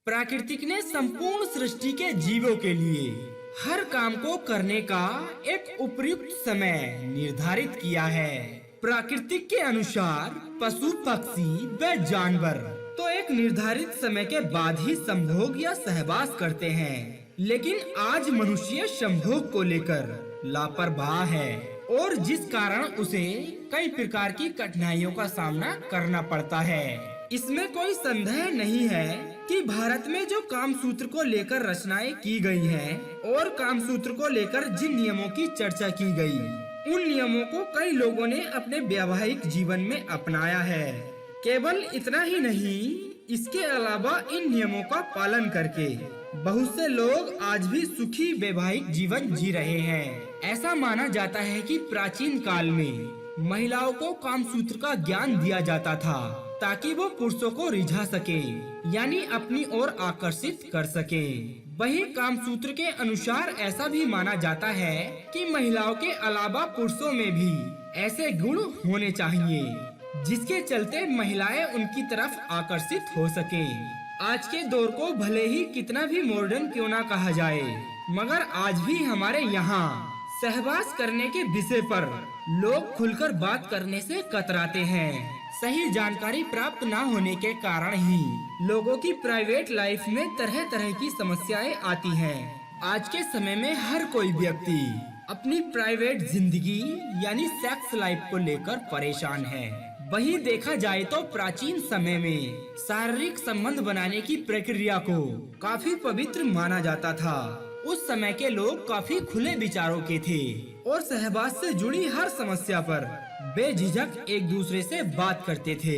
प्राकृतिक ने संपूर्ण सृष्टि के जीवों के लिए हर काम को करने का एक उपयुक्त समय निर्धारित किया है। प्राकृतिक के अनुसार पशु, पक्षी व जानवर तो एक निर्धारित समय के बाद ही संभोग या सहवास करते हैं, लेकिन आज मनुष्य संभोग को लेकर लापरवाह है और जिस कारण उसे कई प्रकार की कठिनाइयों का सामना करना पड़ता है। इसमें कोई संदेह नहीं है कि भारत में जो कामसूत्र को लेकर रचनाएं की गई हैं और कामसूत्र को लेकर जिन नियमों की चर्चा की गई, उन नियमों को कई लोगों ने अपने वैवाहिक जीवन में अपनाया है। केवल इतना ही नहीं, इसके अलावा इन नियमों का पालन करके बहुत से लोग आज भी सुखी वैवाहिक जीवन जी रहे हैं। ऐसा माना जाता है कि प्राचीन काल में महिलाओं को कामसूत्र का ज्ञान दिया जाता था ताकि वो पुरुषों को रिझा सके, यानी अपनी ओर आकर्षित कर सके। वहीं कामसूत्र के अनुसार ऐसा भी माना जाता है कि महिलाओं के अलावा पुरुषों में भी ऐसे गुण होने चाहिए जिसके चलते महिलाएं उनकी तरफ आकर्षित हो सके। आज के दौर को भले ही कितना भी मॉडर्न क्यों ना कहा जाए, मगर आज भी हमारे यहाँ सहवास करने के विषय पर लोग खुलकर बात करने से कतराते हैं। सही जानकारी प्राप्त न होने के कारण ही लोगों की प्राइवेट लाइफ में तरह तरह की समस्याएं आती हैं। आज के समय में हर कोई व्यक्ति अपनी प्राइवेट जिंदगी यानी सेक्स लाइफ को लेकर परेशान है। वहीं देखा जाए तो प्राचीन समय में शारीरिक संबंध बनाने की प्रक्रिया को काफी पवित्र माना जाता था। उस समय के लोग काफी खुले विचारों के थे और सहवास से जुड़ी हर समस्या पर बेझिझक एक दूसरे से बात करते थे।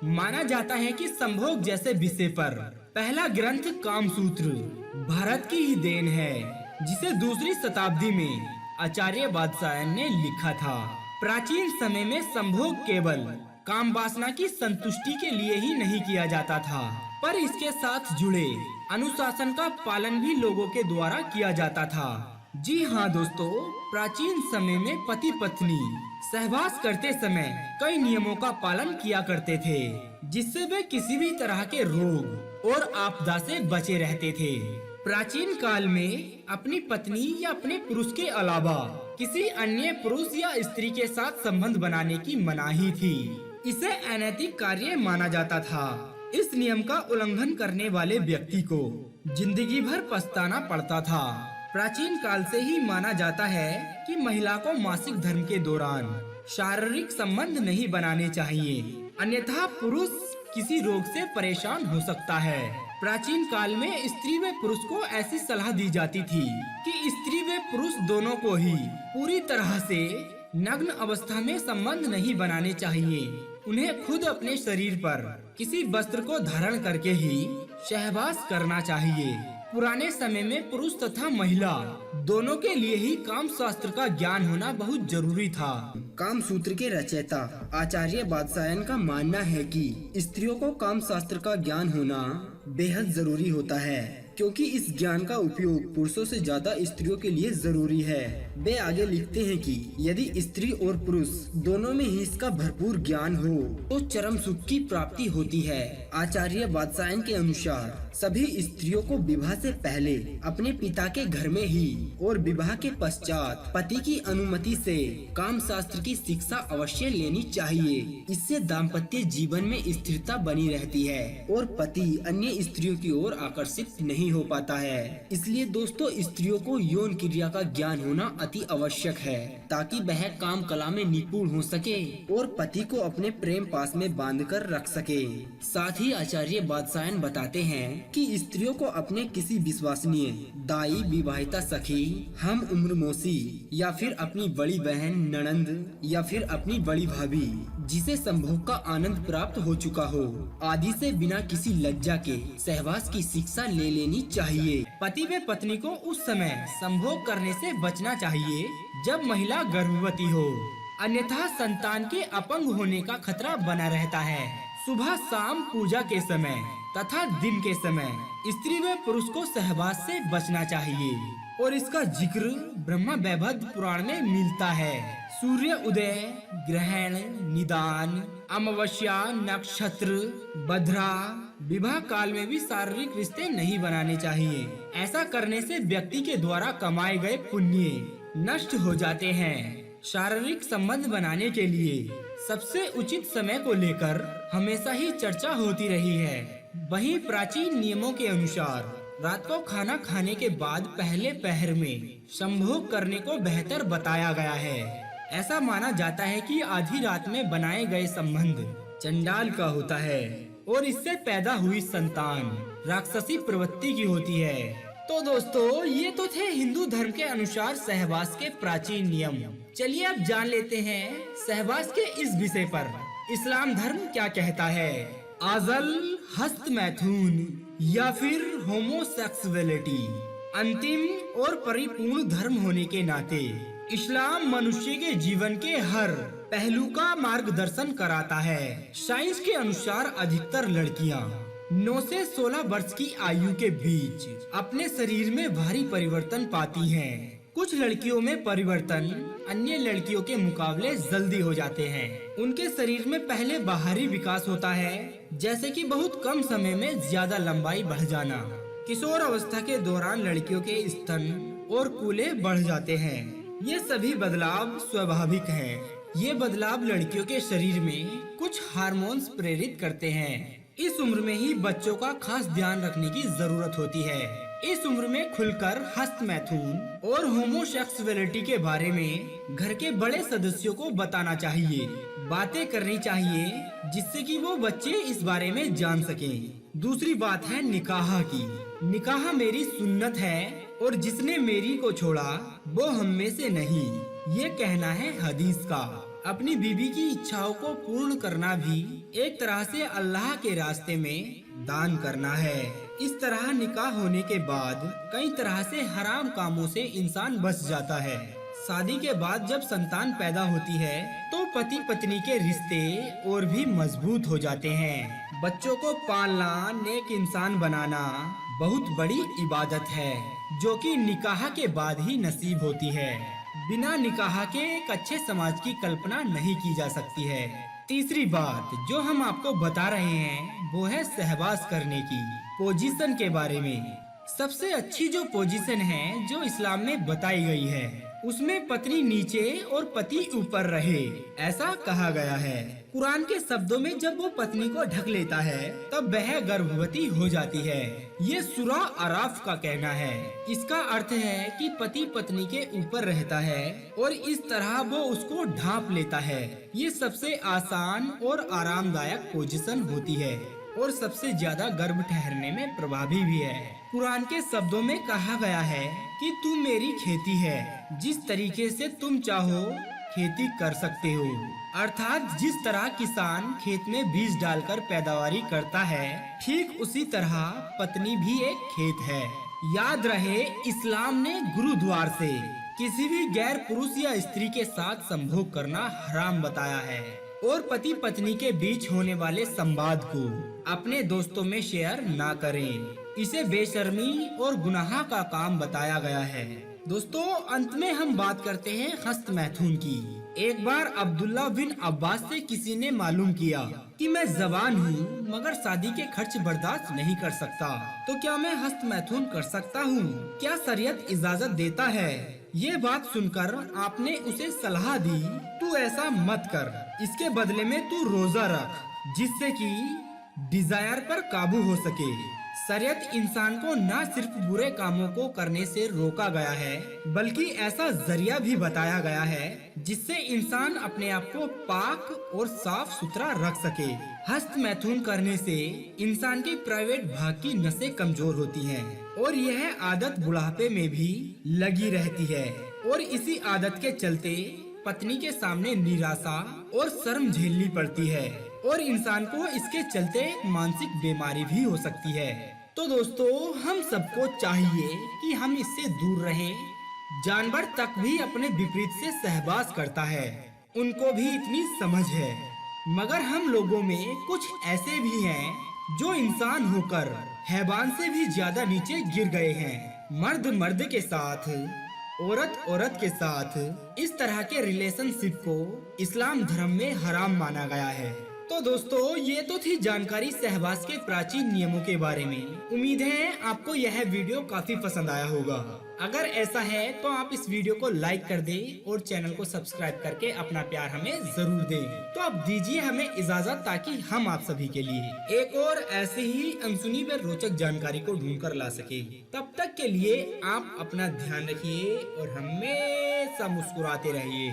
माना जाता है कि संभोग जैसे विषय पर पहला ग्रंथ कामसूत्र भारत की ही देन है, जिसे दूसरी शताब्दी में आचार्य वात्स्यायन ने लिखा था। प्राचीन समय में संभोग केवल काम वासना की संतुष्टि के लिए ही नहीं किया जाता था, पर इसके साथ जुड़े अनुशासन का पालन भी लोगों के द्वारा किया जाता था। जी हाँ दोस्तों, प्राचीन समय में पति पत्नी सहवास करते समय कई नियमों का पालन किया करते थे, जिससे वे किसी भी तरह के रोग और आपदा से बचे रहते थे। प्राचीन काल में अपनी पत्नी या अपने पुरुष के अलावा किसी अन्य पुरुष या स्त्री के साथ संबंध बनाने की मनाही थी। इसे अनैतिक कार्य माना जाता था। इस नियम का उल्लंघन करने वाले व्यक्ति को जिंदगी भर पछताना पड़ता था। प्राचीन काल से ही माना जाता है कि महिला को मासिक धर्म के दौरान शारीरिक संबंध नहीं बनाने चाहिए, अन्यथा पुरुष किसी रोग से परेशान हो सकता है। प्राचीन काल में स्त्री व पुरुष को ऐसी सलाह दी जाती थी कि स्त्री व पुरुष दोनों को ही पूरी तरह से नग्न अवस्था में संबंध नहीं बनाने चाहिए। उन्हें खुद अपने शरीर पर किसी वस्त्र को धारण करके ही सहवास करना चाहिए। पुराने समय में पुरुष तथा महिला दोनों के लिए ही काम शास्त्र का ज्ञान होना बहुत जरूरी था। काम सूत्र के रचयिता आचार्य वात्स्यायन का मानना है कि स्त्रियों को काम शास्त्र का ज्ञान होना बेहद जरूरी होता है, क्योंकि इस ज्ञान का उपयोग पुरुषों से ज्यादा स्त्रियों के लिए जरूरी है। वे आगे लिखते हैं कि यदि स्त्री और पुरुष दोनों में ही इसका भरपूर ज्ञान हो तो चरम सुख की प्राप्ति होती है। आचार्य वात्स्यायन के अनुसार सभी स्त्रियों को विवाह से पहले अपने पिता के घर में ही और विवाह के पश्चात पति की अनुमति से काम शास्त्र की शिक्षा अवश्य लेनी चाहिए। इससे दाम्पत्य जीवन में स्थिरता बनी रहती है और पति अन्य स्त्रियों की ओर आकर्षित नहीं हो पाता है। इसलिए दोस्तों, स्त्रियों को यौन क्रिया का ज्ञान होना अति आवश्यक है ताकि वह काम कला में निपुण हो सके और पति को अपने प्रेम पास में बांधकर रख सके। साथ ही आचार्य वात्स्यायन बताते हैं कि स्त्रियों को अपने किसी विश्वसनीय दाई, विवाहिता सखी, हम उम्र मौसी या फिर अपनी बड़ी बहन, ननंद या फिर अपनी बड़ी भाभी जिसे संभोग का आनंद प्राप्त हो चुका हो आदि से बिना किसी लज्जा के सहवास की शिक्षा ले लेनी चाहिए। पति व पत्नी को उस समय संभोग करने से बचना चाहिए जब महिला गर्भवती हो, अन्यथा संतान के अपंग होने का खतरा बना रहता है। सुबह शाम पूजा के समय तथा दिन के समय स्त्री व पुरुष को सहवास से बचना चाहिए और इसका जिक्र ब्रह्मा वैवर्त पुराण में मिलता है। सूर्य उदय, ग्रहण, निदान, अमावस्या, नक्षत्र, बद्रा, विवाह काल में भी शारीरिक रिश्ते नहीं बनाने चाहिए। ऐसा करने से व्यक्ति के द्वारा कमाए गए पुण्य नष्ट हो जाते हैं। शारीरिक संबंध बनाने के लिए सबसे उचित समय को लेकर हमेशा ही चर्चा होती रही है। वहीं प्राचीन नियमों के अनुसार रात को खाना खाने के बाद पहले पहर में संभोग करने को बेहतर बताया गया है। ऐसा माना जाता है कि आधी रात में बनाए गए संबंध चंडाल का होता है और इससे पैदा हुई संतान राक्षसी प्रवृत्ति की होती है। तो दोस्तों, ये तो थे हिंदू धर्म के अनुसार सहवास के प्राचीन नियम। चलिए अब जान लेते हैं सहवास के इस विषय पर इस्लाम धर्म क्या कहता है। आजल, हस्त मैथुन या फिर होमोसेक्सुअलिटी अंतिम और परिपूर्ण धर्म होने के नाते इस्लाम मनुष्य के जीवन के हर पहलू का मार्गदर्शन कराता है। साइंस के अनुसार अधिकतर लड़कियां 9 से 16 वर्ष की आयु के बीच अपने शरीर में भारी परिवर्तन पाती हैं। कुछ लड़कियों में परिवर्तन अन्य लड़कियों के मुकाबले जल्दी हो जाते हैं। उनके शरीर में पहले बाहरी विकास होता है, जैसे कि बहुत कम समय में ज्यादा लंबाई बढ़ जाना। किशोर अवस्था के दौरान लड़कियों के स्तन और कूल्हे बढ़ जाते हैं। ये सभी बदलाव स्वाभाविक हैं। ये बदलाव लड़कियों के शरीर में कुछ हार्मोन्स प्रेरित करते हैं। इस उम्र में ही बच्चों का खास ध्यान रखने की जरूरत होती है। इस उम्र में खुलकर हस्त मैथुन और होमोसेक्सुअलिटी के बारे में घर के बड़े सदस्यों को बताना चाहिए, बातें करनी चाहिए, जिससे कि वो बच्चे इस बारे में जान सकें। दूसरी बात है निकाह की। निकाह मेरी सुन्नत है और जिसने मेरी को छोड़ा वो हम में से नहीं, ये कहना है हदीस का। अपनी बीवी की इच्छाओं को पूर्ण करना भी एक तरह से अल्लाह के रास्ते में दान करना है। इस तरह निकाह होने के बाद कई तरह से हराम कामों से इंसान बच जाता है। शादी के बाद जब संतान पैदा होती है तो पति पत्नी के रिश्ते और भी मजबूत हो जाते हैं। बच्चों को पालना, नेक इंसान बनाना बहुत बड़ी इबादत है, जो कि निकाह के बाद ही नसीब होती है। बिना निकाह के एक अच्छे समाज की कल्पना नहीं की जा सकती है। तीसरी बात जो हम आपको बता रहे हैं वो है सहवास करने की पोजीशन के बारे में। सबसे अच्छी जो पोजीशन है जो इस्लाम में बताई गई है, उसमें पत्नी नीचे और पति ऊपर रहे, ऐसा कहा गया है। कुरान के शब्दों में जब वो पत्नी को ढक लेता है तब वह गर्भवती हो जाती है। ये सूरा आराफ का कहना है। इसका अर्थ है कि पति पत्नी के ऊपर रहता है और इस तरह वो उसको ढांप लेता है। ये सबसे आसान और आरामदायक पोजीशन होती है और सबसे ज्यादा गर्भ ठहरने में प्रभावी भी है। कुरान के शब्दों में कहा गया है कि तू मेरी खेती है, जिस तरीके से तुम चाहो खेती कर सकते हो। अर्थात जिस तरह किसान खेत में बीज डालकर पैदावारी करता है, ठीक उसी तरह पत्नी भी एक खेत है। याद रहे, इस्लाम ने गुरुद्वार से किसी भी गैर पुरुष या स्त्री के साथ संभोग करना हराम बताया है और पति पत्नी के बीच होने वाले संवाद को अपने दोस्तों में शेयर ना करें। इसे बेशर्मी और गुनाह का काम बताया गया है। दोस्तों, अंत में हम बात करते हैं हस्त मैथुन की। एक बार अब्दुल्ला बिन अब्बास से किसी ने मालूम किया कि मैं जवान हूँ मगर शादी के खर्च बर्दाश्त नहीं कर सकता, तो क्या मैं हस्त मैथुन कर सकता हूँ? क्या शरीयत इजाजत देता है? ये बात सुनकर आपने उसे सलाह दी, तू ऐसा मत कर, इसके बदले में तू रोजा रख, जिससे कि डिजायर पर काबू हो सके। शरीयत इंसान को न सिर्फ बुरे कामों को करने से रोका गया है, बल्कि ऐसा जरिया भी बताया गया है जिससे इंसान अपने आप को पाक और साफ सुथरा रख सके। हस्त मैथुन करने से इंसान के प्राइवेट भाग की नसें कमजोर होती हैं और यह आदत बुढ़ापे में भी लगी रहती है और इसी आदत के चलते पत्नी के सामने निराशा और शर्म झेलनी पड़ती है और इंसान को इसके चलते मानसिक बीमारी भी हो सकती है। तो दोस्तों, हम सबको चाहिए कि हम इससे दूर रहें। जानवर तक भी अपने विपरीत से सहवास करता है, उनको भी इतनी समझ है, मगर हम लोगों में कुछ ऐसे भी हैं जो इंसान होकर हैवान से भी ज्यादा नीचे गिर गए हैं। मर्द मर्द के साथ, औरत औरत के साथ इस तरह के रिलेशनशिप को इस्लाम धर्म में हराम माना गया है। तो दोस्तों ये तो थी जानकारी सहवास के प्राचीन नियमों के बारे में। उम्मीद है आपको यह वीडियो काफी पसंद आया होगा। अगर ऐसा है तो आप इस वीडियो को लाइक कर दें और चैनल को सब्सक्राइब करके अपना प्यार हमें जरूर दें। तो अब दीजिए हमें इजाजत, ताकि हम आप सभी के लिए एक और ऐसे ही अनसुनी व रोचक जानकारी को ढूंढ कर ला सके। तब तक के लिए आप अपना ध्यान रखिए और हमेशा मुस्कुराते रहिए।